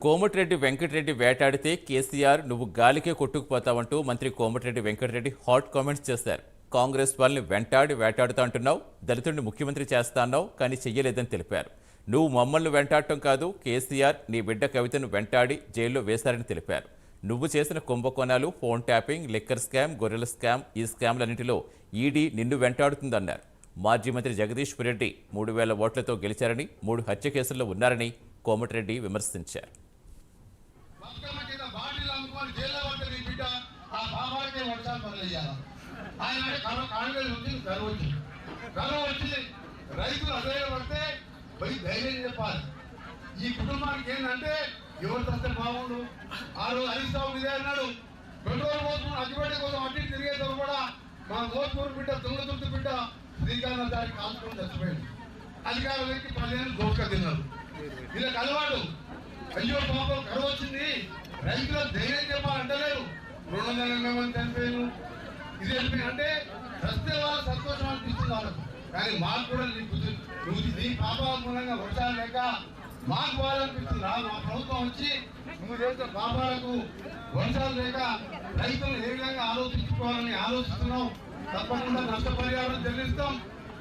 కోమటిరెడ్డి వెంకటరెడ్డి వేటాడితే కేసీఆర్ నువ్వు గాలికే కొట్టుకుపోతావంటూ మంత్రి Komatireddy Venkatareddy hot comments చేశారు. కాంగ్రెస్ వాళ్ళని వేటాడుతా అంటున్నావు, దళితుడిని ముఖ్యమంత్రి చేస్తా అన్నావు, కానీ చెయ్యలేదని తెలిపారు. నువ్వు మమ్మల్ని వెంటాడటం కాదు, కేసీఆర్ నీ బిడ్డ కవితను వెంటాడి జైల్లో వేశారని తెలిపారు. నువ్వు చేసిన కుంభకోణాలు, ఫోన్ ట్యాపింగ్, లిక్కర్ స్కామ్, గొర్రెల స్కామ్, ఈ స్కామ్లన్నింటిలో ఈడీ నిన్ను వెంటాడుతుందన్నారు. మాజీ మంత్రి జగదీష్ రెడ్డి 3,000 ఓట్లతో గెలిచారని, 3 హత్య కేసుల్లో ఉన్నారని కోమటిరెడ్డి విమర్శించారు. రైతులు అదే పడితే పోయి ధైర్యం చెప్పాలి. ఈ కుటుంబానికి ఏంటంటే ఎవరు తస్తే బాగుండు. ఆ రోజు హరీశ్రావు ఇదే అన్నాడు, పెట్రోల్ కోసం అగ్గిపెట్ట కోసం అట్టి తిరిగేటప్పుడు కూడా మా మోత్పూర్ బిడ్డ తుంగతుర్తి బిడ్డ శ్రీకాంత్ దానికి కాల్చుకొని చచ్చిపోయింది. అధికారులు వ్యక్తి 10 ఏళ్ళు దోసుక తిన్నారు. వీళ్ళకి అలవాటు. అయ్యో పాపం కరువు వచ్చింది, రైతులకు ధైర్యం చెప్పాలంటలేరు. 200 మంది చనిపోయారు, ఇది చనిపోయి అంటే చస్తే వాళ్ళ సంతోషం అనిపిస్తుంది వాళ్ళకు. కానీ మాకు కూడా నువ్వు నీ పాపాల మూలంగా వర్షాలు లేక మాకు పోవాలనిపిస్తుందా? మా ప్రభుత్వం వచ్చి నువ్వు చేసిన పాపాలకు వర్షాలు లేక రైతులు ఏ విధంగా ఆలోచించుకోవాలని ఆలోచిస్తున్నాం. తప్పకుండా నష్టపరిహారం చెల్లిస్తాం.